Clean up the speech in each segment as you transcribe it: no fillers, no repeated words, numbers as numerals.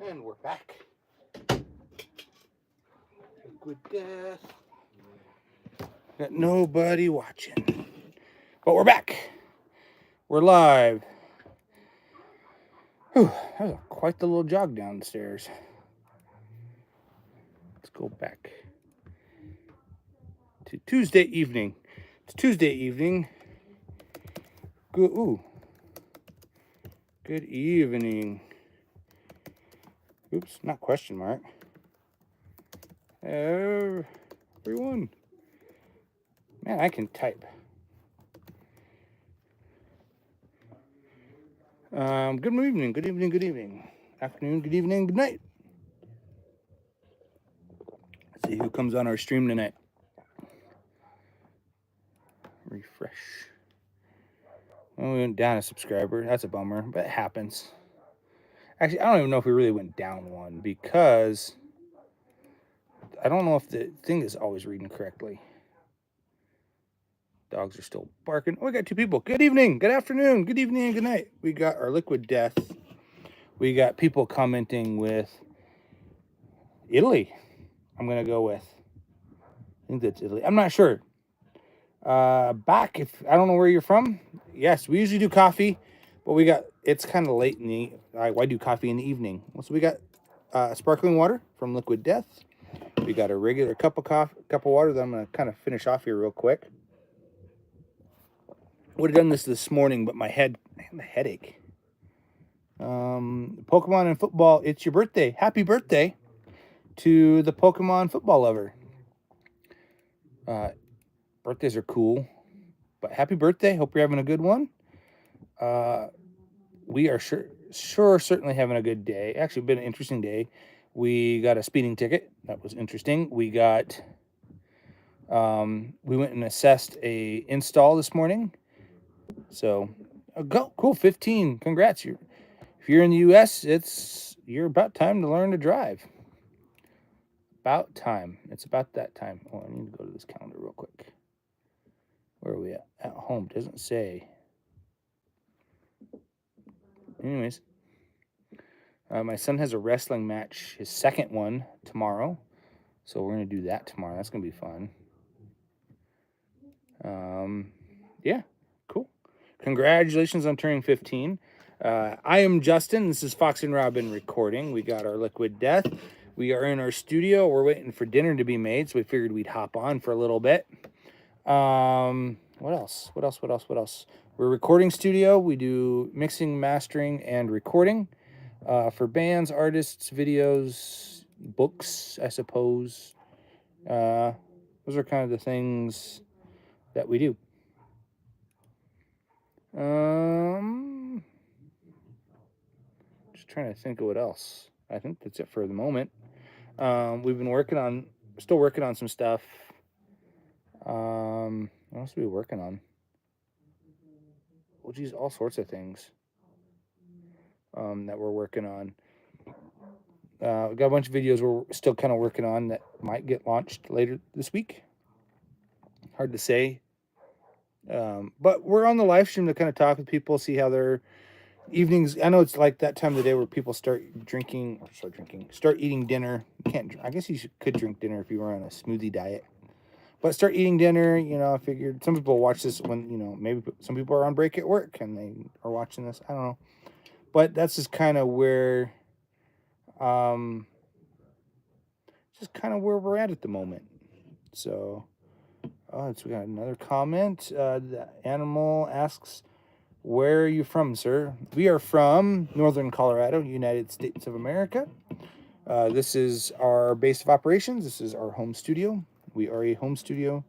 And we're back. Liquid death. Got nobody watching. But we're back. We're live. Whew, that was quite the little jog downstairs. Let's go back to Tuesday evening. It's Tuesday evening. Good evening. Oops, not question mark. Everyone. Man, I can type. Good evening, good evening, good evening. Afternoon, good evening, good night. Let's see who comes on our stream tonight. Refresh. Well, we went down a subscriber. That's a bummer, but it happens. Actually, I don't even know if we really went down one because I don't know if the thing is always reading correctly. Dogs are still barking. Oh, we got two people. Good evening, good afternoon, good evening, and good night. We got our liquid death. We got people commenting with Italy. I'm going to go with. I think that's Italy. I'm not sure. Back, if I don't know where you're from. Yes, we usually do coffee, but it's kind of late in the. Why do coffee in the evening? So we got sparkling water from Liquid Death. We got a regular cup of water that I'm gonna kind of finish off here real quick. Would have done this morning, but I have a headache. Pokemon and football. It's your birthday. Happy birthday to the Pokemon football lover. Birthdays are cool, but happy birthday. Hope you're having a good one. We are certainly having a good day. Actually, been an interesting day. We got a speeding ticket. That was interesting. We got, we went and assessed a install this morning. So, go cool. 15. Congrats. If you're in the U.S., you're about time to learn to drive. About time. It's about that time. Oh, I need to go to this calendar real quick. Where are we at? At home. Doesn't say. Anyways, my son has a wrestling match, his second one, tomorrow. So we're going to do that tomorrow. That's going to be fun. Yeah, cool. Congratulations on turning 15. I am Justin. This is Fox and Robin recording. We got our liquid death. We are in our studio. We're waiting for dinner to be made, so we figured we'd hop on for a little bit. What else? We're a recording studio. We do mixing, mastering, and recording for bands, artists, videos, books, I suppose. Those are kind of the things that we do. Just trying to think of what else. I think that's it for the moment. We've been still working on some stuff. What else are we working on? Well, geez, all sorts of things that we're working on. We've got a bunch of videos we're still kind of working on that might get launched later this week. Hard to say. But we're on the live stream to kind of talk with people, see how their evenings. I know it's like that time of the day where people start eating dinner. You can't. I guess you could drink dinner if you were on a smoothie diet. But start eating dinner. I figured some people watch this when maybe some people are on break at work and they are watching this. I don't know. But that's just kind of where, we're at the moment. So, we got another comment. The animal asks, "Where are you from, sir?" We are from Northern Colorado, United States of America. This is our base of operations. This is our home studio. We are a home studio.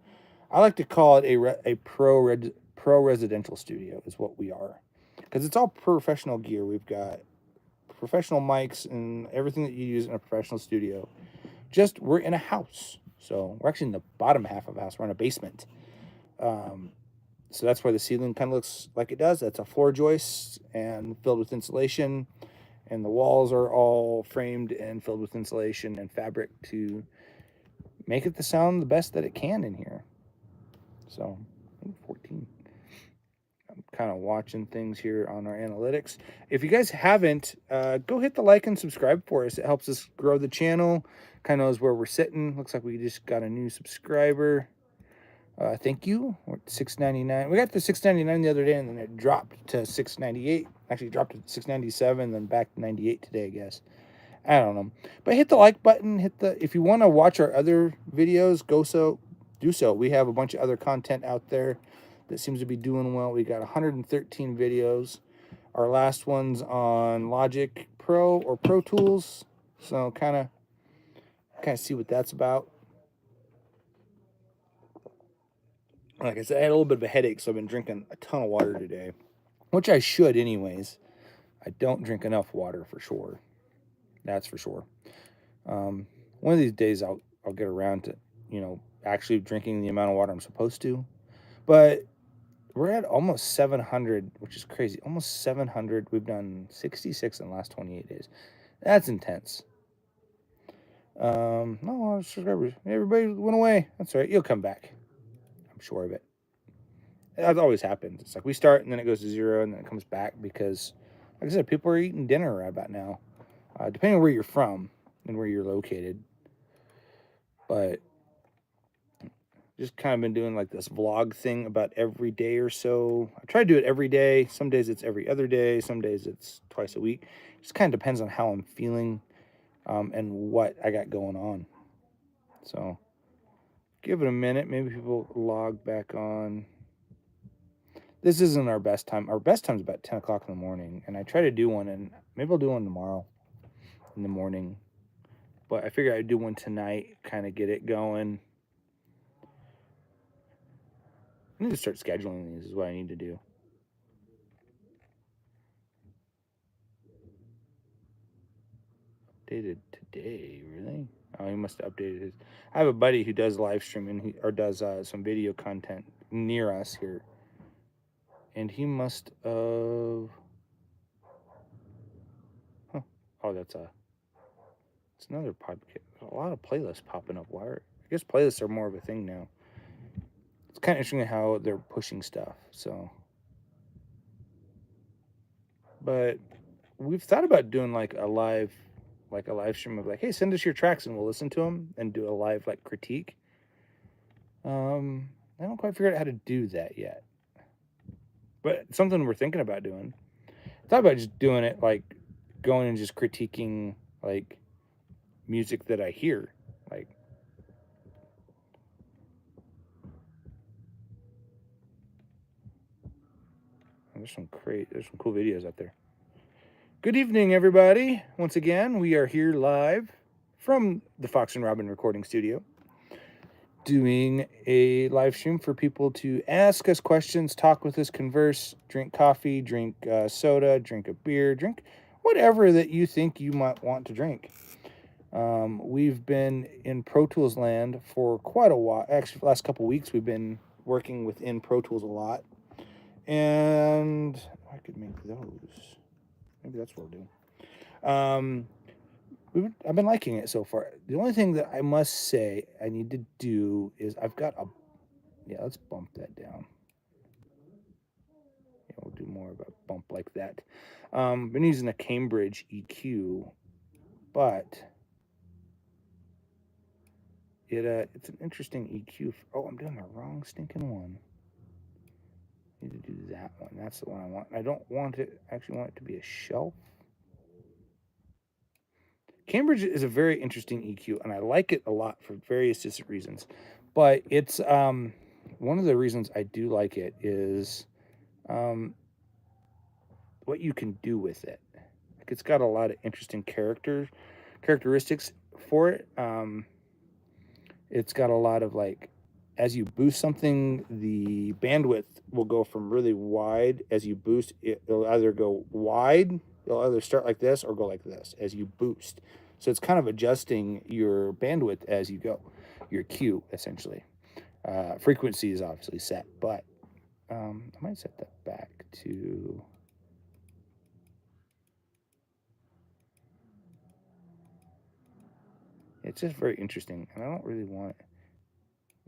I like to call it a pro residential studio is what we are, because it's all professional gear. We've got professional mics and everything that you use in a professional studio. Just we're in a house, so we're actually in the bottom half of a house. We're in a basement. So that's why the ceiling kind of looks like it does. That's a floor joist and filled with insulation, and the walls are all framed and filled with insulation and fabric to make it sound the best that it can in here. So, 14. kind of watching things here on our analytics. If you guys haven't, go hit the like and subscribe for us. It helps us grow the channel. Kind of knows where we're sitting. Looks like we just got a new subscriber. Thank you. We're at $6.99. We got to $6.99 the other day, and then it dropped to $6.98. Actually, dropped to $6.97, then back to $98 today, I guess. I don't know. But hit the like button. If you want to watch our other videos, do so. We have a bunch of other content out there that seems to be doing well. We got 113 videos. Our last one's on Logic Pro or Pro Tools. So kind of see what that's about. Like I said, I had a little bit of a headache, so I've been drinking a ton of water today, which I should anyways. I don't drink enough water for sure. That's for sure. One of these days I'll get around to, actually drinking the amount of water I'm supposed to. But we're at almost 700, which is crazy. Almost 700. We've done 66 in the last 28 days. That's intense. No subscribers. Everybody went away. That's all right. You'll come back. I'm sure of it. That always happens. It's like we start and then it goes to 0 and then it comes back because, like I said, people are eating dinner right about now, depending on where you're from and where you're located. But just kind of been doing like this vlog thing about every day or so. I try to do it every day. Some days it's every other day. Some days it's twice a week. Just kind of depends on how I'm feeling and what I got going on. So give it a minute. Maybe people log back on. This isn't our best time. Our best time is about 10 o'clock in the morning. And I try to do one, and maybe I'll do one tomorrow in the morning. But I figured I'd do one tonight, kind of get it going. I need to start scheduling these is what I need to do. Updated today, really? Oh, he must have updated his. I have a buddy who does live streaming or does some video content near us here. And he must have. Huh. Oh, it's another podcast. A lot of playlists popping up. I guess playlists are more of a thing now. It's kind of interesting how they're pushing stuff. So, but we've thought about doing like a live stream of like, hey, send us your tracks and we'll listen to them and do a live like critique. I don't quite figure out how to do that yet, but it's something we're thinking about doing. I thought about just doing it like going and just critiquing like music that I hear, like. There's some cool videos out there. Good evening, everybody. Once again, we are here live from the Fox and Robin recording studio, doing a live stream for people to ask us questions, talk with us, converse, drink coffee, drink soda, drink a beer, drink whatever that you think you might want to drink. We've been in Pro Tools land for quite a while. Actually, the last couple weeks, we've been working within Pro Tools a lot. And I could make those. Maybe that's what we'll do. I've been liking it so far. The only thing that I must say I need to do is I've got a. Yeah, let's bump that down. Yeah, we'll do more of a bump like that. Been using a Cambridge EQ, but it's an interesting EQ. Oh, I'm doing the wrong stinking one. I need to do that one. That's the one I want. I don't want it. Actually, want it to be a shelf. Cambridge is a very interesting EQ, and I like it a lot for various different reasons. But it's one of the reasons I do like it is what you can do with it. Like it's got a lot of interesting characteristics for it. It's got a lot of like, as you boost something, the bandwidth will go from really wide. As you boost, it'll either go wide, it'll either start like this or go like this as you boost. So it's kind of adjusting your bandwidth as you go, your Q essentially. Frequency is obviously set, but I might set that back to. It's just very interesting, and I don't really want it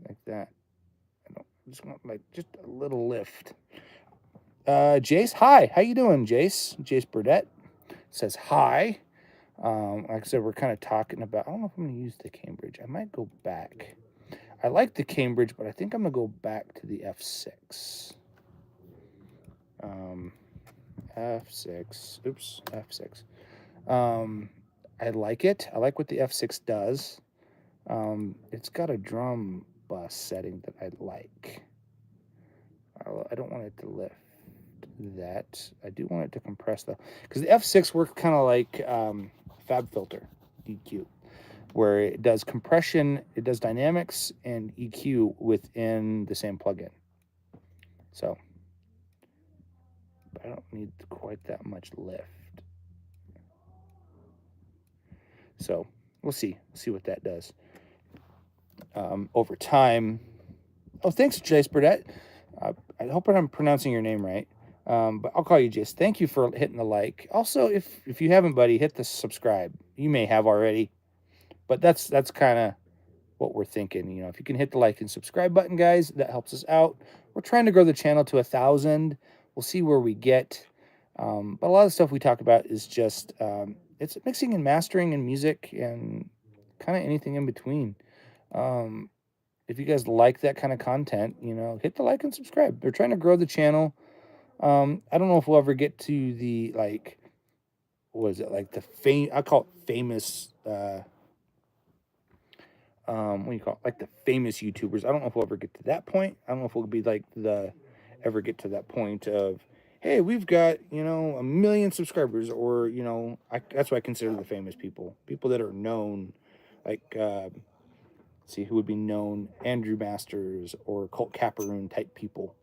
like that. I just want like just a little lift. Jace, hi. How you doing, Jace? Jace Burdett says hi. Like I said, we're kind of talking about, I don't know if I'm going to use the Cambridge. I might go back. I like the Cambridge, but I think I'm going to go back to the F6. F6. Oops, F6. I like it. I like what the F6 does. It's got a drum bus setting that I like. I don't want it to lift that. I do want it to compress though, because the F6 works kind of like Fab Filter EQ, where it does compression, it does dynamics and EQ within the same plugin. So, but I don't need quite that much lift. So we'll see what that does over time. Oh, thanks, Jace Burdett. I hope I'm pronouncing your name right. But I'll call you Jace. Thank you for hitting the like. Also, if you haven't, buddy, hit the subscribe. You may have already, but that's kind of what we're thinking. You know, if you can hit the like and subscribe button, guys, that helps us out. We're trying to grow the channel to 1,000. We'll see where we get. But a lot of the stuff we talk about is just it's mixing and mastering and music and kind of anything in between. If you guys like that kind of content, you know, hit the like and subscribe. We're trying to grow the channel. I don't know if we'll ever get to the, like, what is it, like the I call it famous, what do you call it? Like the famous YouTubers. I don't know if we'll ever get to that point. I don't know if we'll be like ever get to that point of, hey, we've got, you know, 1 million subscribers, or, you know, that's what I consider the famous people that are known, like, see who would be known, Andrew Masters or Colt Caparoon type people.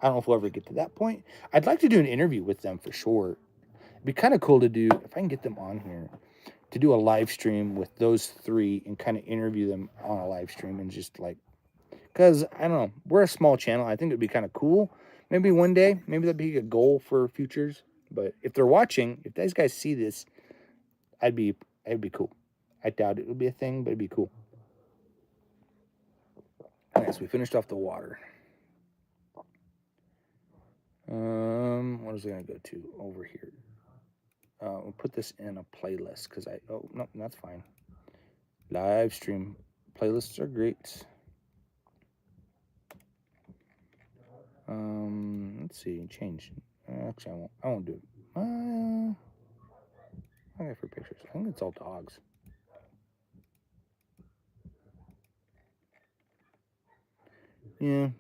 I don't know if we'll ever get to that point. I'd like to do an interview with them for sure. It'd be kind of cool to do, if I can get them on here, to do a live stream with those three and kind of interview them on a live stream and just like, because I don't know, we're a small channel. I think it'd be kind of cool. Maybe one day, maybe that'd be a goal for futures. But if they're watching, if these guys see this, it'd be cool. I doubt it would be a thing, but it'd be cool. Yes, we finished off the water. What is it going to go to over here? We'll put this in a playlist because oh, no, that's fine. Live stream playlists are great. Let's see, change. Actually, I won't do it. Okay, for pictures. I think it's all dogs. Yeah.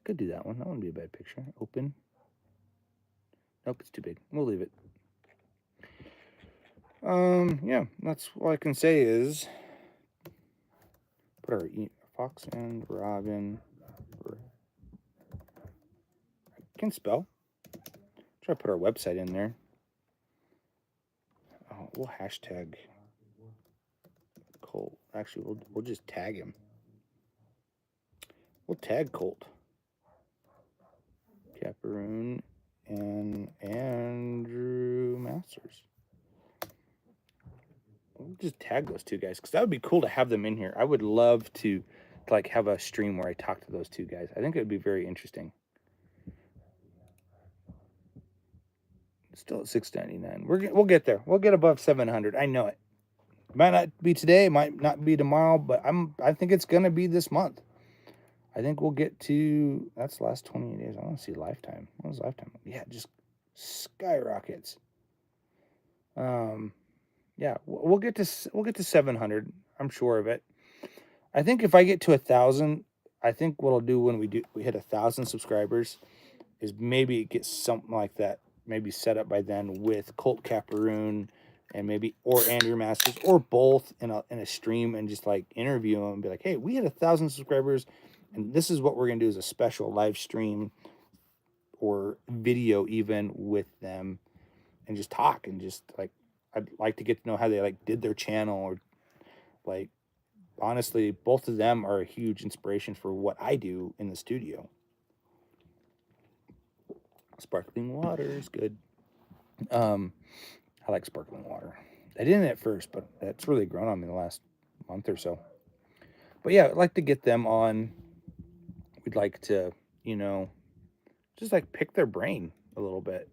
Could do that one. That wouldn't be a bad picture. Open. Nope, it's too big. We'll leave it. Yeah, that's all I can say is put our Fox and Robin. I can spell. Try to put our website in there. Oh, we'll hashtag Colt. Actually, we'll just tag him. We'll tag Colt, Caparoon, and Andrew Masters. We'll just tag those two guys because that would be cool to have them in here. I would love to like have a stream where I talk to those two guys. I think it would be very interesting. Still at $6.99. We'll get there. We'll get above 700. I know it. Might not be today. Might not be tomorrow. But I think it's gonna be this month. I think we'll get to. That's the last 28 days. I want to see lifetime. What was lifetime? Yeah, just skyrockets. Yeah, we'll get to 700. I'm sure of it. I think if I get to 1,000, I think what I'll do when we hit 1,000 subscribers is maybe get something like that. Maybe set up by then with Colt Caparoon and maybe or Andrew Masters or both in a stream and just like interview them and be like, hey, we had 1,000 subscribers and this is what we're gonna do as a special live stream or video even with them and just talk and just like I'd like to get to know how they like did their channel or like honestly both of them are a huge inspiration for what I do in the studio. Sparkling water is good. I like sparkling water. I didn't at first, but that's really grown on me the last month or so. But yeah, I'd like to get them on. We'd like to, you know, just like pick their brain a little bit,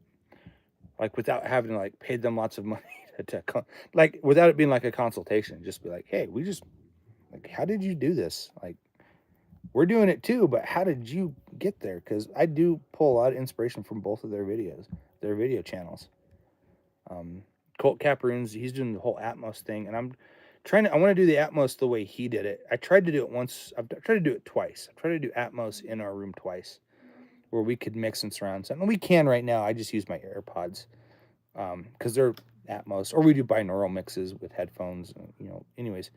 like without having to like pay them lots of money like without it being like a consultation. Just be like, hey, we just like, how did you do this? Like, we're doing it too, but how did you get there? Because I do pull a lot of inspiration from both of their videos, their video channels. Colt Caparoons, he's doing the whole Atmos thing, and I want to do the Atmos the way he did it. I tried to do it once. I've tried to do it twice. I've tried to do Atmos in our room twice, where we could mix and surround sound. And we can right now. I just use my AirPods because they're Atmos, or we do binaural mixes with headphones. Anyways.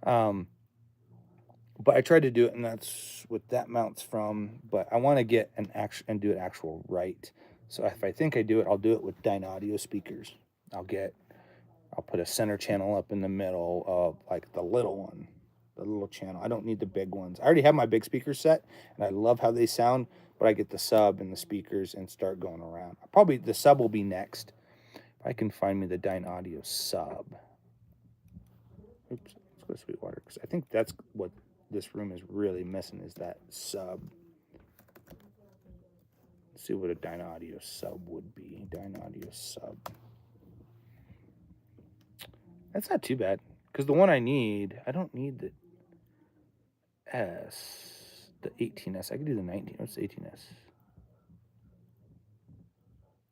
But I tried to do it, and that's what that mounts from. But I want to get an actual and do it actual right. So if I think I do it, I'll do it with Dynaudio speakers. I'll put a center channel up in the middle of like the little one, the little channel. I don't need the big ones. I already have my big speaker set, and I love how they sound. But I get the sub and the speakers and start going around. Probably the sub will be next. If I can find me the Dynaudio sub. Oops, let's go to Sweetwater, because I think that's what this room is really missing, is that sub. Let's see what a Dynaudio sub would be. Dynaudio sub. That's not too bad, because the one I don't need the S, the 18S. I could do the 19. What's the 18S?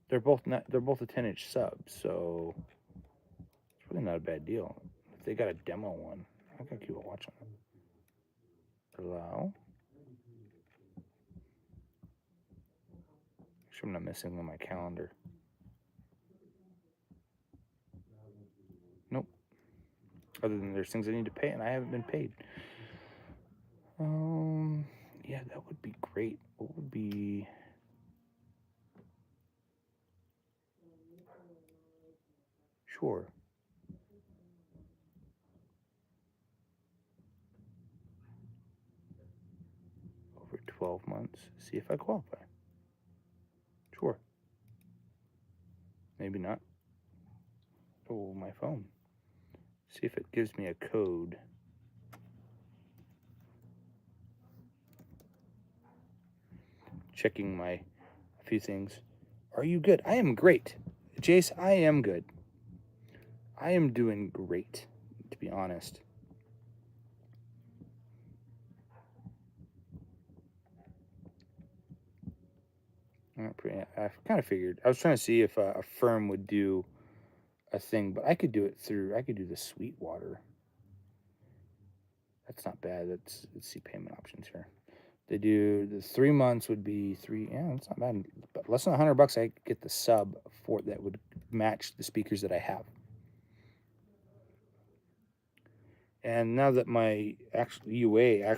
They're both a 10-inch sub, so it's really not a bad deal. If they got a demo one, I can keep watching it. Allow. Make sure I'm not missing on my calendar. Nope. Other than there's things I need to pay, and I haven't been paid. Yeah, that would be great. What would be... Sure. Over 12 months. See if I qualify. Sure. Maybe not. Oh, my phone. See if it gives me a code. Checking a few things. Are you good? I am great. Jace, I am good. I am doing great, to be honest. I kind of figured. I was trying to see if a firm would do a thing, but I could do the Sweetwater. That's not bad. Let's see payment options here. They do the 3 months would be three. Yeah, that's not bad. But less than $100, I could get the sub for that would match the speakers that I have. And now that my UA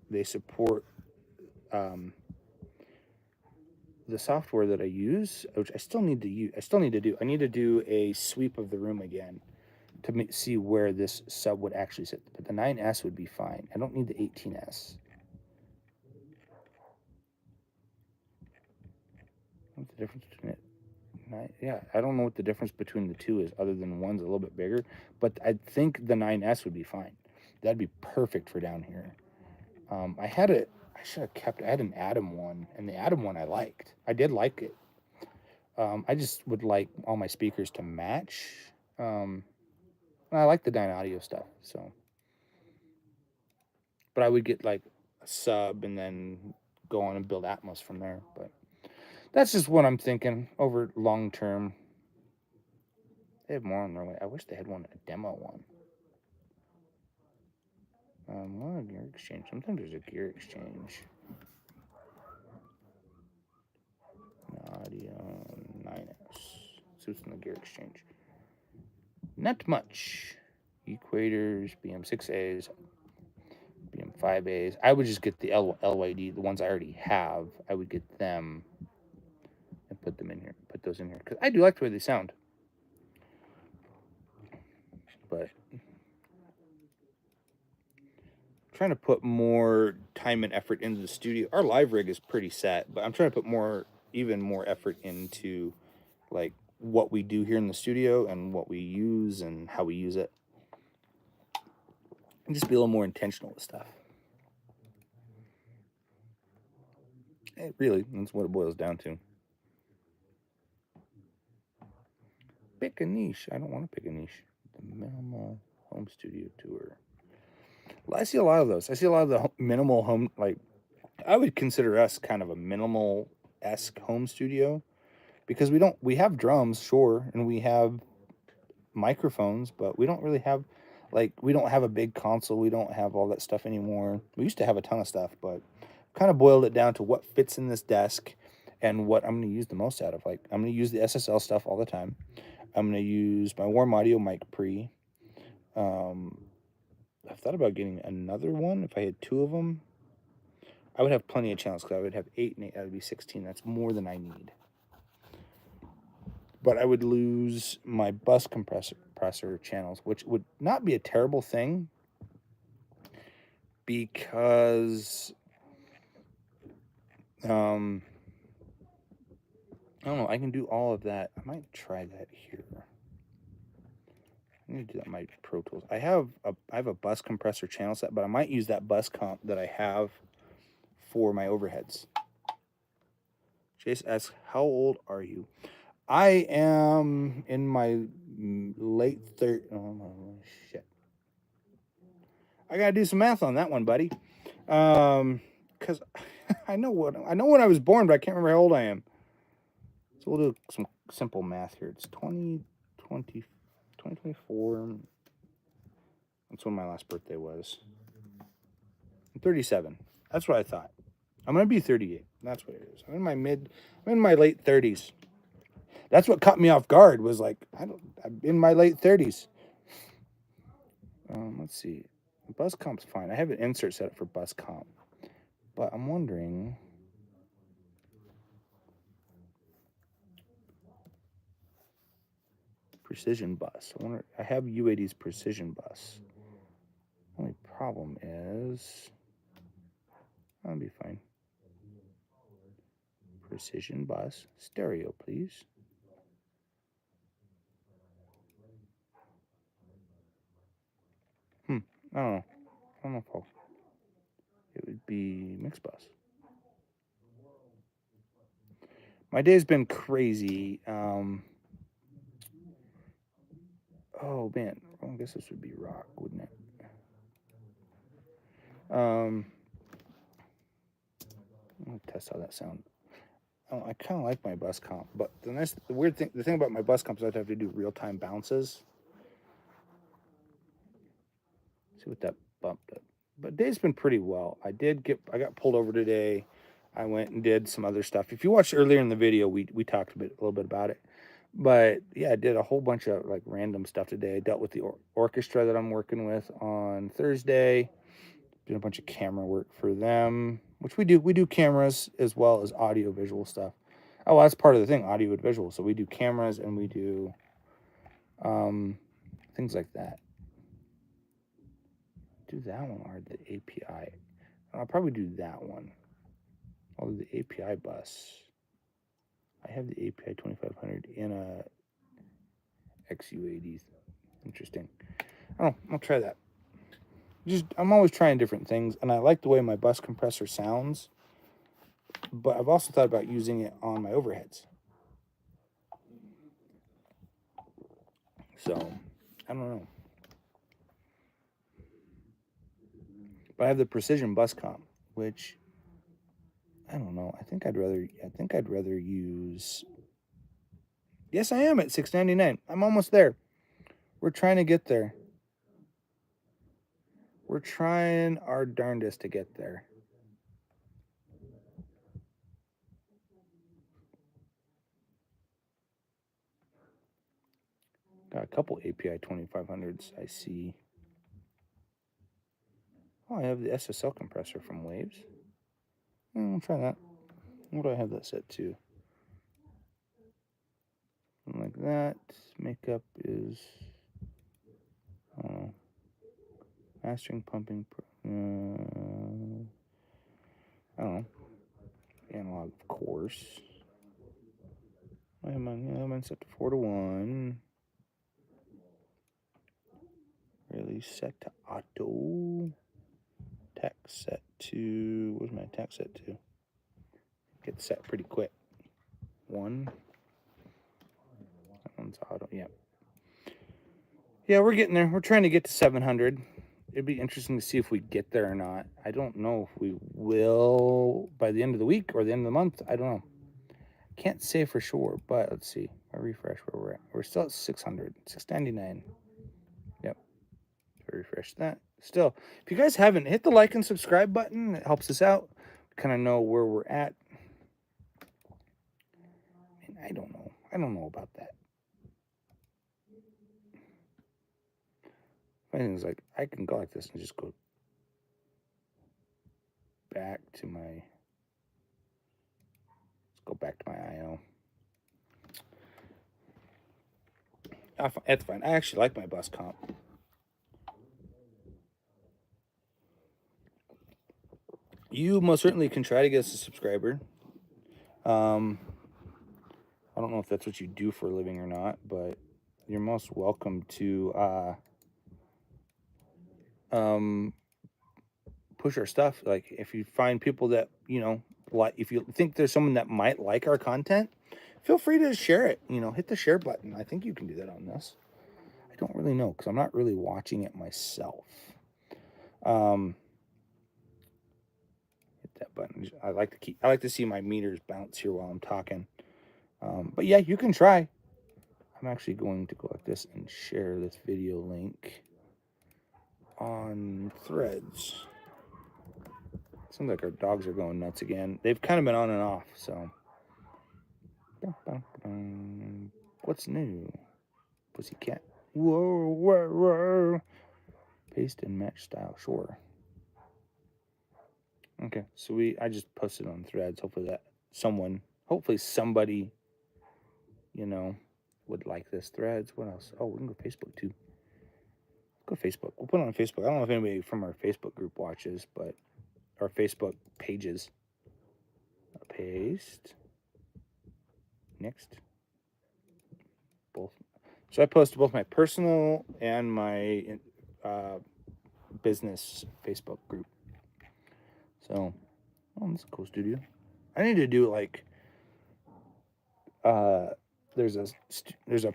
they support the software that I use, which I still need to use. I need to do a sweep of the room again to see where this sub would actually sit. But the 9S would be fine. I don't need the 18S. What's the difference between it? Yeah, I don't know what the difference between the two is, other than one's a little bit bigger. But I think the 9S would be fine. That'd be perfect for down here. I should have kept. I had an Atom one, and the Atom one I liked. I did like it. I just would like all my speakers to match. And I like the Dynaudio stuff. So, but I would get like a sub and then go on and build Atmos from there. But that's just what I'm thinking over long term. They have more on their way. I wish they had a demo one. What a gear exchange. Sometimes there's a gear exchange. Audio 9S. Suits in the gear exchange. Not much. Equators, BM6As, BM5As. I would just get the LYD, the ones I already have. I would get them and put them in here. Put those in here because I do like the way they sound. But trying to put more time and effort into the studio. Our live rig is pretty set, but I'm trying to put even more effort into like what we do here in the studio and what we use and how we use it. And just be a little more intentional with stuff. Really, that's what it boils down to. Pick a niche. I don't want to pick a niche. The minimal home studio tour. Well, I see a lot of those. I see a lot of the minimal home, like, I would consider us kind of a minimal-esque home studio because we have drums, sure, and we have microphones, but we don't really have, like, we don't have a big console. We don't have all that stuff anymore. We used to have a ton of stuff, but kind of boiled it down to what fits in this desk and what I'm going to use the most out of. Like, I'm going to use the SSL stuff all the time. I'm going to use my Warm Audio mic pre. I've thought about getting another one. If I had two of them, I would have plenty of channels because I would have 8 and 8. That would be 16. That's more than I need. But I would lose my bus compressor channels, which would not be a terrible thing because I don't know. I can do all of that. I might try that here. I need to do that in my Pro Tools. I have a bus compressor channel set, but I might use that bus comp that I have for my overheads. Chase asks, "How old are you?" I am in my late 30s. Oh, shit. I gotta do some math on that one, buddy. Because I know when I was born, but I can't remember how old I am. So we'll do some simple math here. It's 2024. That's when my last birthday was. I'm 37. That's what I thought. I'm gonna be 38. That's what it is. I'm in my late 30s. That's what caught me off guard. Was like, I'm in my late 30s. Let's see. Bus comp's fine. I have an insert set up for bus comp, but I'm wondering. Precision bus. I have UAD's precision bus. Only problem is, that'll be fine. Precision bus stereo, please. I don't know. I don't know if it would be mixed bus. My day's been crazy. Oh man, I guess this would be rock, wouldn't it? I'm gonna test how that sounds. Oh, I kind of like my bus comp, but the thing about my bus comp is I'd have to do real-time bounces. See what that bumped up. But day's been pretty well. I got pulled over today. I went and did some other stuff. If you watched earlier in the video, we talked a little bit about it. But yeah, I did a whole bunch of like random stuff today. I dealt with the orchestra that I'm working with on Thursday. Did a bunch of camera work for them, which we do. We do cameras as well as audio visual stuff. Oh, well, that's part of the thing, audio and visual. So we do cameras and we do things like that. Do that one or the API. I'll probably do that one. I'll do the API bus. I have the API 2500 in a XUAD. Interesting. Oh, I'll try that. I'm always trying different things, and I like the way my bus compressor sounds, but I've also thought about using it on my overheads. So, I don't know. But I have the precision bus comp, which I don't know. I think I'd rather use. Yes, I am at $6.99. I'm almost there. We're trying to get there. We're trying our darndest to get there. Got a couple API 2500s I see. Oh, I have the SSL compressor from Waves. I'll try that. What do I have that set to? Something like that. Makeup is, I don't know. Mastering, pumping, I don't know. Analog, of course. I have mine set to 4:1. Release set to auto. Tech set to, where's my tech set to? set pretty quick. One. That one's auto. Yeah. Yeah, we're getting there. We're trying to get to 700. It'd be interesting to see if we get there or not. I don't know if we will by the end of the week or the end of the month. I don't know. Can't say for sure, but let's see. I refresh where we're at. We're still at 600, 699. Yep. I refresh that. Still, if you guys haven't, hit the like and subscribe button. It helps us out. Kind of know where we're at. I don't know. I don't know about that. Funny thing is, like, I can go like this and just go back to my. Let's go back to my IO. That's fine. I actually like my bus comp. You most certainly can try to get us a subscriber. I don't know if that's what you do for a living or not, but you're most welcome to push our stuff. Like, if you find people that, you know, like, if you think there's someone that might like our content, feel free to share it. You know, hit the share button. I think you can do that on this. I don't really know because I'm not really watching it myself. Hit that button. I like to see my meters bounce here while I'm talking. But yeah, you can try. I'm actually going to go like this and share this video link on Threads. Seems like our dogs are going nuts again. They've kind of been on and off, so. What's new? Pussycat. Whoa, whoa, whoa. Paste and match style, sure. Okay, so I just posted on Threads. Hopefully somebody, you know, would like this. Threads. What else? Oh, we can go Facebook too. Go Facebook. We'll put it on Facebook. I don't know if anybody from our Facebook group watches, but our Facebook pages. Paste. Next. Both. So I posted both my personal and my business Facebook group. So, oh, that's a cool studio. I need to do like there's a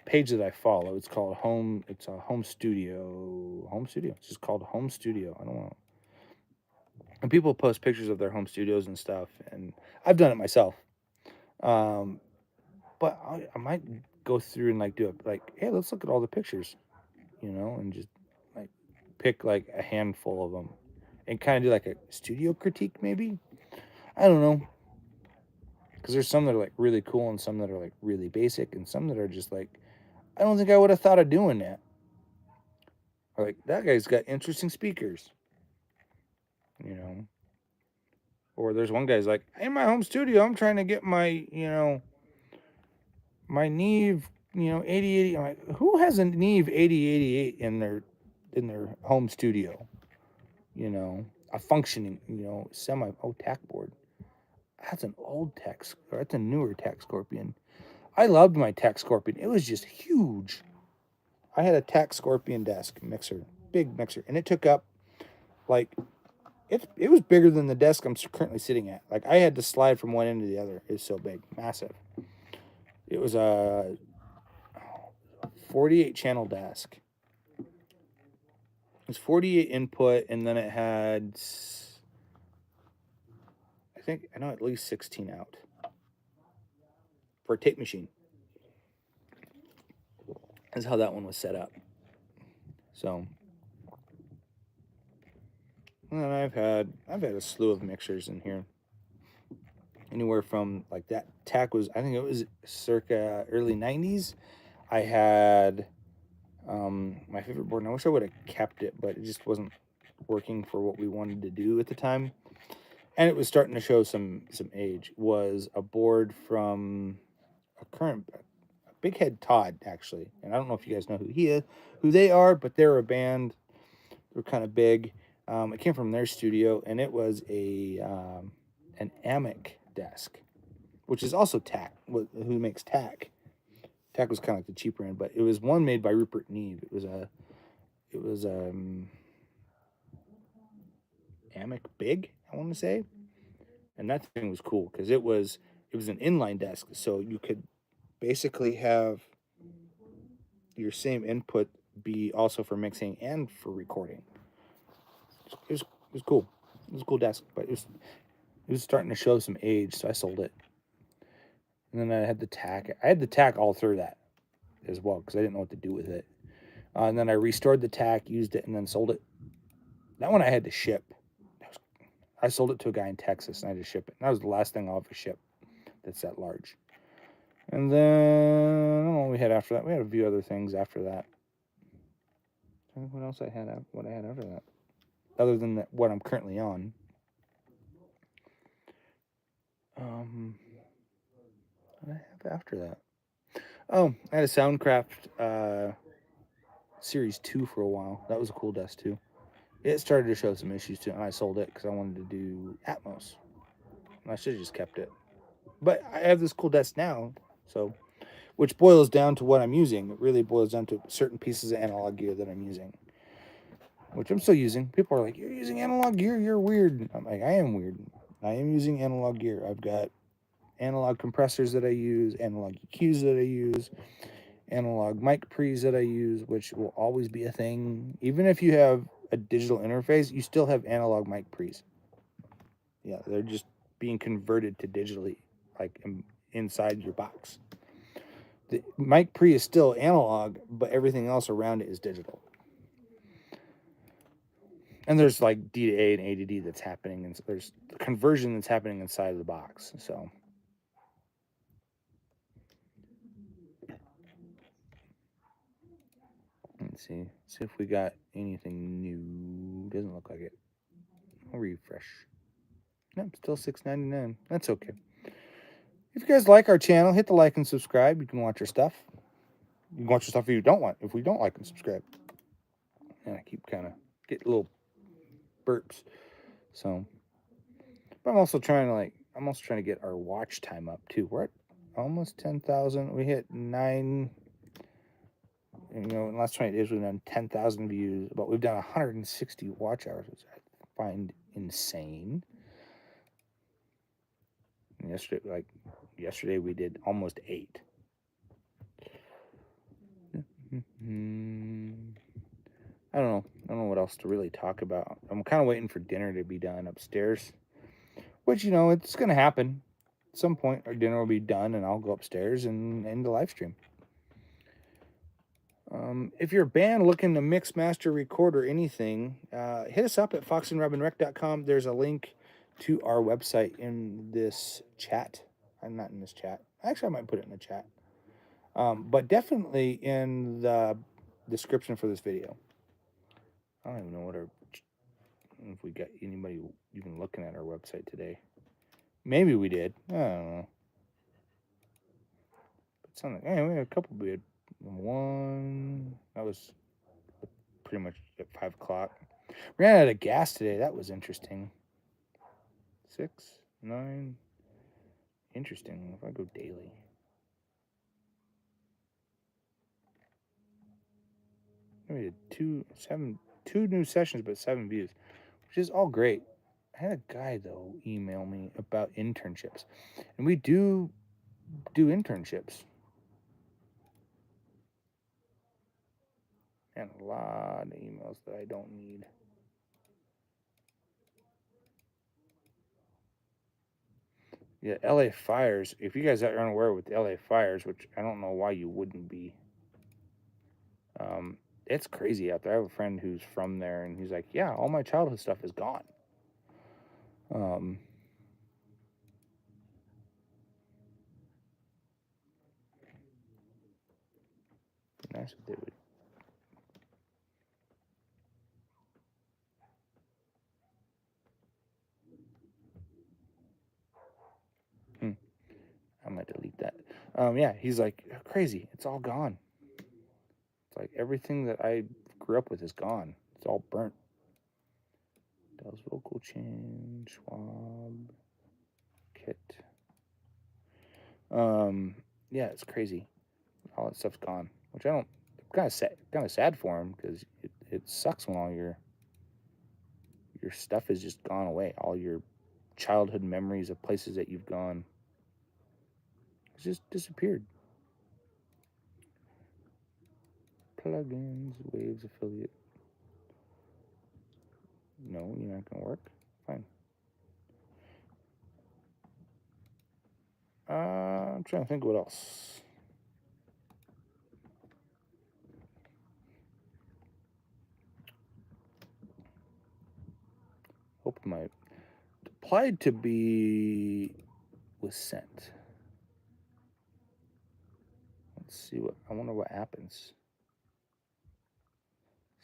page that I follow. It's called Home. It's a home studio. Home studio. It's just called Home Studio. I don't know. And people post pictures of their home studios and stuff, and I've done it myself. But I might go through and like do it. Like, hey, let's look at all the pictures, you know, and just like pick like a handful of them, and kind of do like a studio critique, maybe. I don't know. Because there's some that are like really cool and some that are like really basic and some that are just like, I don't think I would have thought of doing that. Or like, that guy's got interesting speakers, you know. Or there's one guy's like, in my home studio, I'm trying to get my, you know, my Neve, you know, 8080. I'm like, who has a Neve 8088 in their home studio? You know, a functioning, you know, TAC board. That's an old TAC, or that's a newer TAC Scorpion. I loved my TAC Scorpion. It was just huge. I had a TAC Scorpion desk mixer, big mixer, and it took up like it was bigger than the desk I'm currently sitting at. Like, I had to slide from one end to the other. It was so big, massive. It was a 48 channel desk. It was 48 input, and then it had, I know at least 16 out for a tape machine. That's how that one was set up. So, and I've had a slew of mixers in here. Anywhere from like that TAC was, I think it was circa early 90s. I had my favorite board, and I wish I would have kept it, but it just wasn't working for what we wanted to do at the time. And it was starting to show some age. Was a board from a Big Head Todd, actually. And I don't know if you guys know who they are, but they're a band. They're kind of big. It came from their studio, and it was an Amic desk, which is also TAC. Who makes TAC? TAC was kind of like the cheaper end, but it was one made by Rupert Neve. It was Amic Big, I want to say, and that thing was cool because it was it was an inline desk, so you could basically have your same input be also for mixing and for recording. It was cool. It was a cool desk, but it was starting to show some age, so I sold it. And then I had the tack. I had the tack all through that as well because I didn't know what to do with it. And then I restored the tack, used it, and then sold it. That one I had to ship. I sold it to a guy in Texas, and I had to ship it. And that was the last thing I'll ever ship that's that large. And then I don't know what we had after that. We had a few other things after that. I think what else I had. What I had after that, other than what I'm currently on. What did I have after that? Oh, I had a Soundcraft Series 2 for a while. That was a cool desk too. It started to show some issues too, and I sold it because I wanted to do Atmos. And I should have just kept it. But I have this cool desk now, so which boils down to what I'm using. It really boils down to certain pieces of analog gear that I'm using, which I'm still using. People are like, "You're using analog gear? You're weird." I'm like, "I am weird. I am using analog gear. I've got analog compressors that I use, analog EQs that I use, analog mic pre's that I use, which will always be a thing. Even if you have a digital interface, you still have analog mic pre's. Yeah, they're just being converted to digitally, like inside your box. The mic pre is still analog, but everything else around it is digital. And there's like D to A and A to D that's happening, and there's conversion that's happening inside of the box. So let's see if we got anything new. Doesn't look like it. I'll refresh. Nope, still $6.99. That's okay. If you guys like our channel, hit the like and subscribe. You can watch our stuff. You can watch our stuff if you don't want. If we don't like and subscribe, and I keep kind of getting little burps. So, but I'm also trying to get our watch time up too. We're at almost 10,000. We hit 9. In the last 20 days we've done 10,000 views, but we've done 160 watch hours, which I find insane. And yesterday we did almost 8. I don't know what else to really talk about. I'm kind of waiting for dinner to be done upstairs, which it's gonna happen at some point. Our dinner will be done, and I'll go upstairs and end the live stream. If you're a band looking to mix, master, record, or anything, hit us up at foxandrobinrec.com. There's a link to our website in this chat. I'm not in this chat. Actually, I might put it in the chat. But definitely in the description for this video. I don't even know if we got anybody even looking at our website today. Maybe we did. I don't know. But something. We had a couple. We had one. That was pretty much at 5 o'clock. Ran out of gas today. That was interesting. 6, 9. Interesting. If I go daily. We did 2 new sessions, but 7 views, which is all great. I had a guy though email me about internships, and we do internships. And a lot of emails that I don't need. Yeah, LA fires. If you guys are unaware with the LA fires, which I don't know why you wouldn't be, it's crazy out there. I have a friend who's from there, and he's like, "Yeah, all my childhood stuff is gone." Nice if they would. I might delete that. Yeah, he's like, crazy. It's all gone. It's like everything that I grew up with is gone. It's all burnt. Dell's vocal change, Schwab, kit. Yeah, it's crazy. All that stuff's gone, which I don't. Kind of sad for him because it sucks when all your stuff is just gone away. All your childhood memories of places that you've gone. just disappeared. Plugins, Waves affiliate. No, you're not gonna work. Fine. I'm trying to think what else. Hope my applied to be was sent. Let's see what I wonder what happens.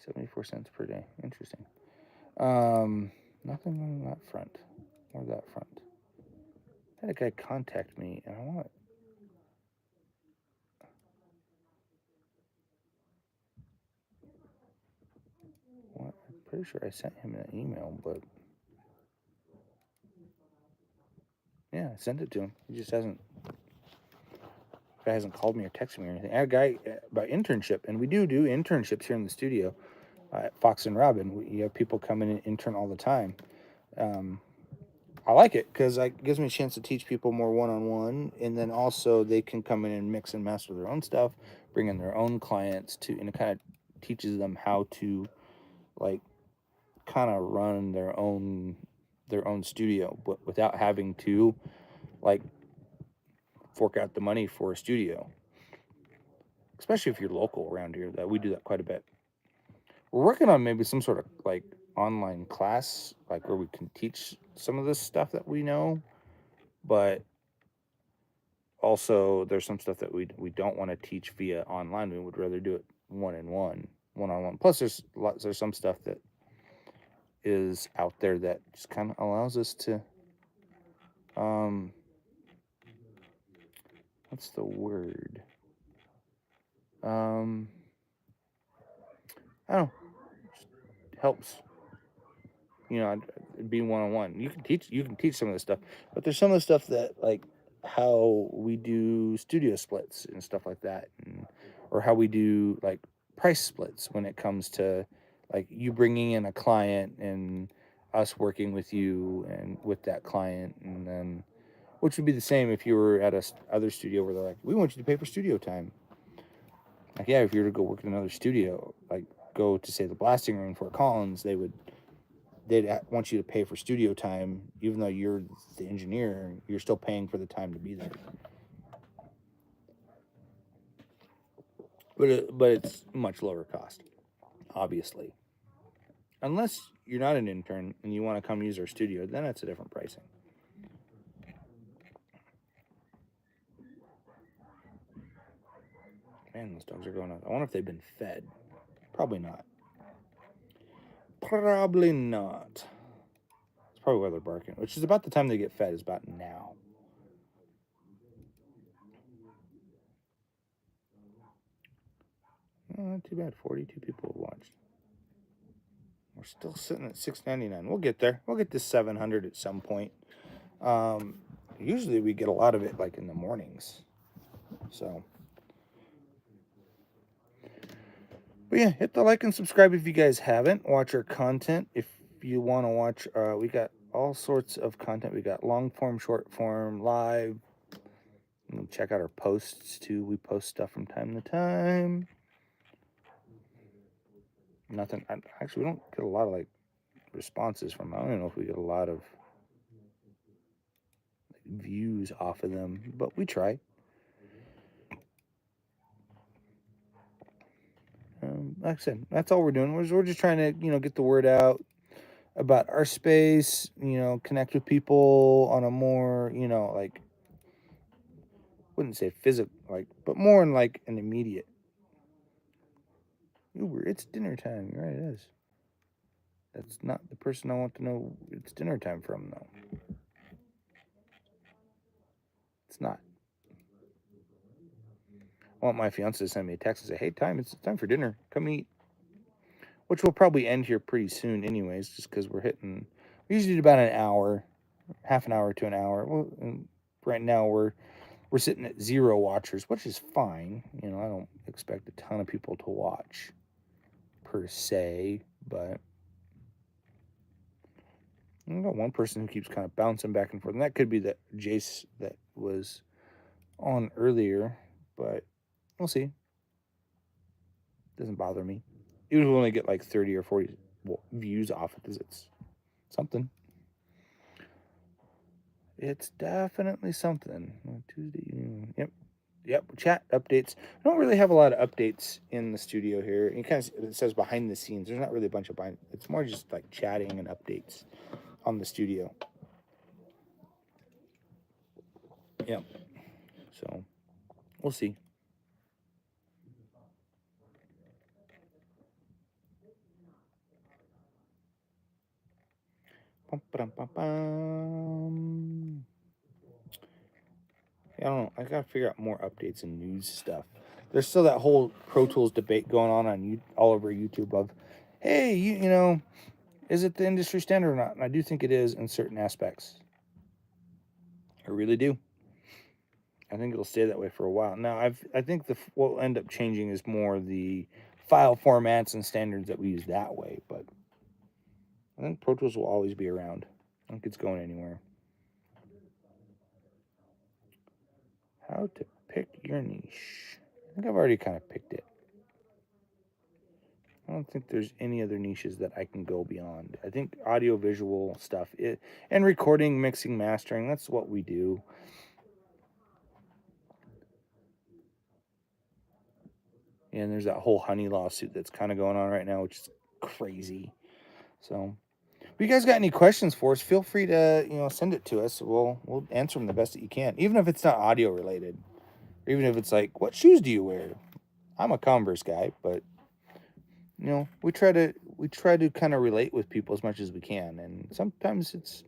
74 cents per day. Interesting. Nothing on that front or that front. I had a guy contact me, and I want. What? I'm pretty sure I sent him an email, but yeah, I sent it to him. He just hasn't. Guy hasn't called me or texted me or anything. I had a guy about internship, and we do internships here in the studio at Fox and Robin. We have people come in and intern all the time. I like it because it gives me a chance to teach people more one-on-one, and then also they can come in and mix and master their own stuff, bring in their own clients to, and it kind of teaches them how to like kind of run their own studio, but without having to like fork out the money for a studio. Especially if you're local around here, that we do that quite a bit. We're working on maybe some sort of like online class, like where we can teach some of this stuff that we know, but also there's some stuff that we don't want to teach via online. We would rather do it one-on-one. Plus there's some stuff that is out there that just kind of allows us to what's the word? I don't know, helps. Be one-on-one. You can teach some of this stuff, but there's some of the stuff that like how we do studio splits and stuff like that, or how we do like price splits when it comes to like you bringing in a client and us working with you and with that client, and then which would be the same if you were at a other studio where they're like, we want you to pay for studio time. Like, yeah, if you were to go work in another studio, like go to say the blasting room for Collins, they'd want you to pay for studio time, even though you're the engineer. You're still paying for the time to be there. But it's much lower cost, obviously. Unless you're not an intern and you want to come use our studio, then it's a different pricing. Man, those dogs are going out. I wonder if they've been fed. Probably not. Probably not. It's probably why they're barking, which is about the time they get fed, is about now. Oh, not too bad. 42 people have watched. We're still sitting at $6.99. We'll get there. We'll get to 700 at some point. Usually we get a lot of it like in the mornings. So, but yeah, hit the like and subscribe if you guys haven't. Watch our content if you want to watch. We got all sorts of content. We got long form, short form, live. You can check out our posts too. We post stuff from time to time. Nothing. Actually, we don't get a lot of like responses from. I don't even know if we get a lot of views off of them, but we try. Like I said, that's all we're doing. We're just trying to get the word out about our space. Connect with people on a more like, wouldn't say physical like, but more in like an immediate. Uber, it's dinner time. You're right, it is. That's not the person I want to know it's dinner time from, though. It's not. I want my fiance to send me a text and say, hey, it's time for dinner. Come eat. Which will probably end here pretty soon anyways, just because we usually do about an hour, half an hour to an hour. Well, right now we're sitting at 0 watchers, which is fine. I don't expect a ton of people to watch per se, but I got one person who keeps kind of bouncing back and forth, and that could be that Jace that was on earlier, but we'll see. Doesn't bother me. Even if we only get like 30 or 40 views off it, because it's something. It's definitely something. Tuesday. Yep. Chat updates. I don't really have a lot of updates in the studio here. It says behind the scenes. There's not really a bunch of behind. It's more just like chatting and updates on the studio. Yep. So we'll see. Bum, ba-dum, bum, bum. I don't know. I gotta figure out more updates and news stuff. There's still that whole Pro Tools debate going on all over YouTube of, hey, you know, is it the industry standard or not? And I do think it is in certain aspects. I really do. I think it'll stay that way for a while. Now, I think what will end up changing is more the file formats and standards that we use that way. But I think Pro Tools will always be around. I don't think it's going anywhere. How to pick your niche. I think I've already kind of picked it. I don't think there's any other niches that I can go beyond. I think audio-visual stuff and recording, mixing, mastering, that's what we do. And there's that whole Honey lawsuit that's kind of going on right now, which is crazy. So, if you guys got any questions for us, feel free to send it to us. We'll answer them the best that you can, even if it's not audio related, or even if it's like, what shoes do you wear? I'm a Converse guy, but we try to kind of relate with people as much as we can, and sometimes it's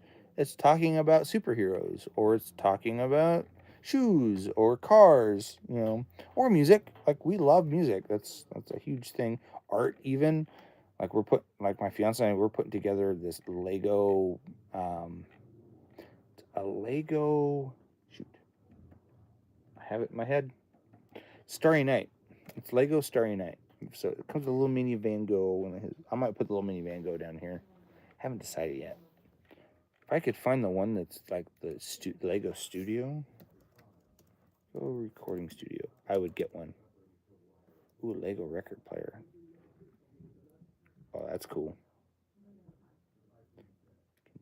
talking about superheroes, or it's talking about shoes or cars, or music. Like, we love music. That's a huge thing. Art, even. Like my fiance and I, we're putting together this Lego, shoot, I have it in my head. Starry Night. It's Lego Starry Night. So it comes with a little mini Van Gogh. I might put the little mini Van Gogh down here. Haven't decided yet. If I could find the one that's like the Lego Studio, recording studio, I would get one. Ooh, Lego record player. Oh, that's cool.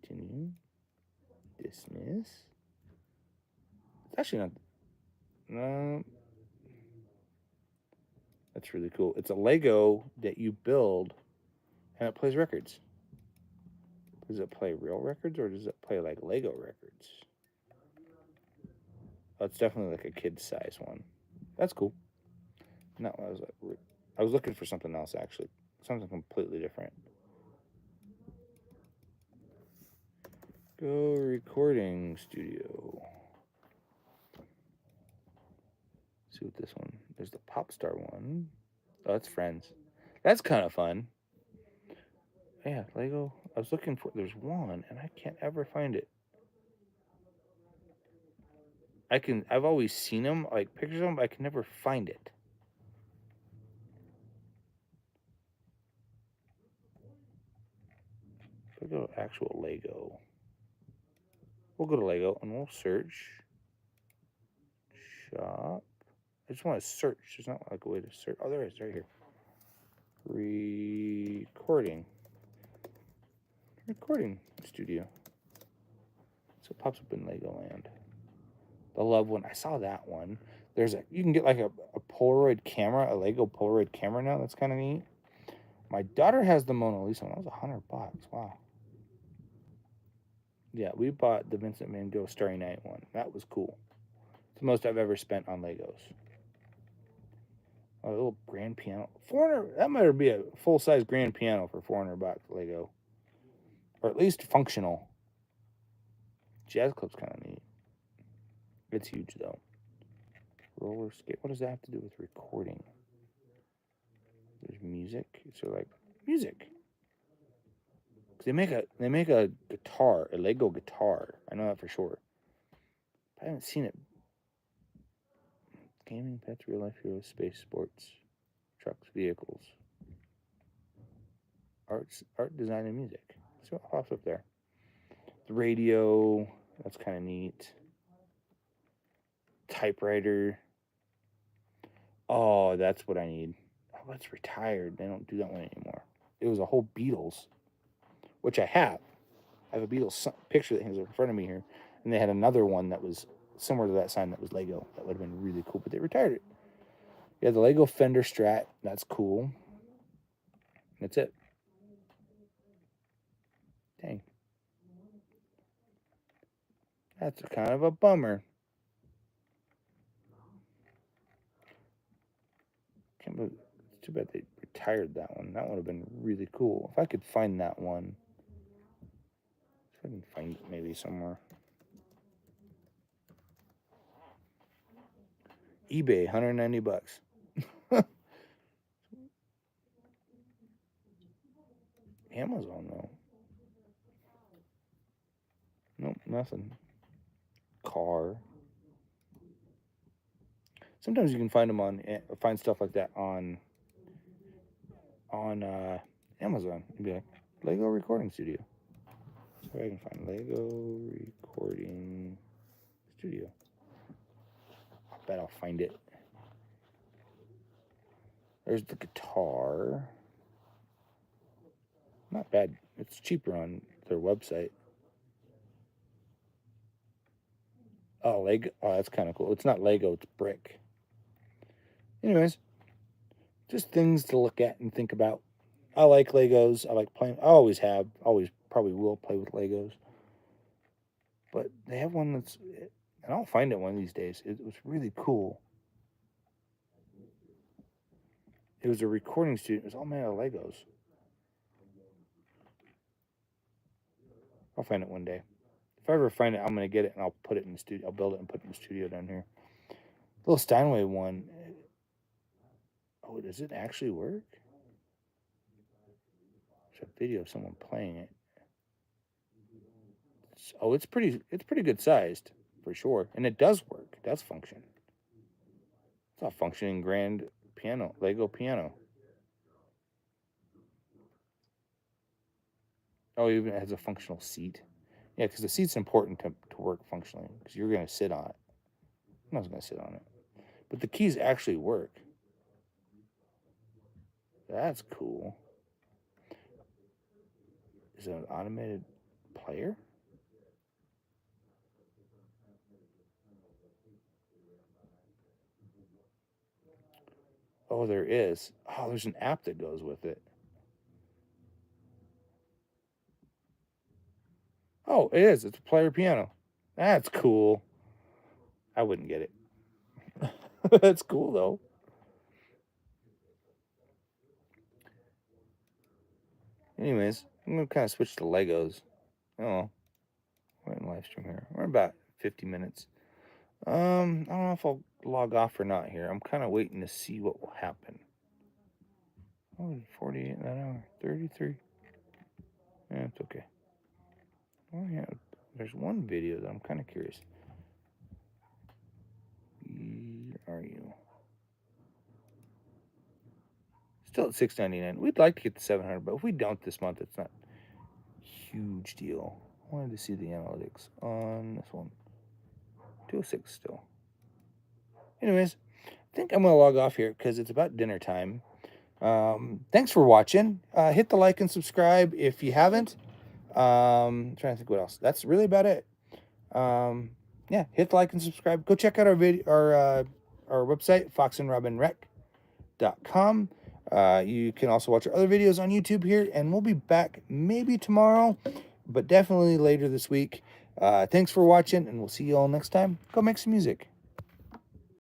Continue. Dismiss. It's actually not. No. That's really cool. It's a Lego that you build, and it plays records. Does it play real records, or does it play like Lego records? Oh, it's definitely like a kid's size one. That's cool. No, I was looking for something else, actually. Something completely different. Go recording studio. Let's see what this one. There's the pop star one. Oh, that's Friends. That's kind of fun. Yeah, Lego. I was looking for. There's one, and I can't ever find it. I've always seen them, like pictures of them, but I can never find it. If I go to actual Lego, we'll go to Lego and we'll search shop. I just want to search. There's not like a way to search. Oh, there is, right here. Recording studio. So it pops up in Legoland. The Love one. I saw that one. You can get like a Polaroid camera, a Lego Polaroid camera now. That's kind of neat. My daughter has the Mona Lisa one. That was $100. Wow. Yeah, we bought the Vincent Van Gogh Starry Night one. That was cool. It's the most I've ever spent on Legos. A little grand piano. 400. That might be a full size grand piano for $400 Lego, or at least functional. Jazz club's kind of neat. It's huge though. Roller skate. What does that have to do with recording? There's music. So like music. They make a guitar, a Lego guitar. I know that for sure. I haven't seen it. Gaming, pets, real life heroes, space, sports, trucks, vehicles, art, design, and music. See what pops up there. The radio. That's kind of neat. typewriter. Oh, that's what I need. Oh, it's retired. They don't do that one anymore. It was a whole Beatles, which I have. I have a Beatles picture that hangs in front of me here. And they had another one that was similar to that sign that was Lego. That would have been really cool, but they retired it. Yeah, the Lego Fender Strat. That's cool. That's it. Dang. That's kind of a bummer. Can't believe, it's too bad they retired that one. That would have been really cool. If I could find that one. If I can find it maybe somewhere. eBay, $190. Amazon though. Nope, nothing. Car. Sometimes you can find them find stuff like that on Amazon. You'd be like, Lego recording studio. So I can find Lego recording studio. I bet I'll find it. There's the guitar. Not bad. It's cheaper on their website. Oh, Lego. Oh, that's kind of cool. It's not Lego, it's brick. Anyways, just things to look at and think about. I like Legos. I like playing. I always have. Always probably will play with Legos. But they have one that's, and I'll find it one of these days. It was really cool. It was a recording studio. It was all made out of Legos. I'll find it one day. If I ever find it, I'm going to get it and I'll put it in the studio. I'll build it and put it in the studio down here. Little Steinway one. Oh, does it actually work? There's a video of someone playing it. Oh, it's pretty good sized for sure, and it does work. It does function. It's a functioning grand piano, Lego piano. Oh, it even has a functional seat. Yeah, because the seat's important to work functionally, because you're going to sit on it. I was going to sit on it. But the keys actually work. That's cool. Is it an automated player? Oh, there is. Oh, there's an app that goes with it. Oh, it is. It's a player piano. That's cool. I wouldn't get it. That's cool, though. Anyways, I'm going to kind of switch to Legos. Oh, we're in live stream here. We're about 50 minutes. I don't know if I'll log off or not here. I'm kind of waiting to see what will happen. Oh, 48 in that hour. 33. Yeah, it's okay. Oh, yeah. There's one video that I'm kind of curious. Where are you? Still at $6.99. We'd like to get to 700, but if we don't this month, it's not a huge deal. I wanted to see the analytics on this one. 206 still. Anyways, I think I'm going to log off here because it's about dinner time. Thanks for watching. Hit the like and subscribe if you haven't. I'm trying to think what else. That's really about it. Yeah, hit the like and subscribe. Go check out our video, our website, foxandrobinrec.com. You can also watch our other videos on YouTube here, and we'll be back maybe tomorrow, but definitely later this week. Thanks for watching, and we'll see you all next time. Go make some music.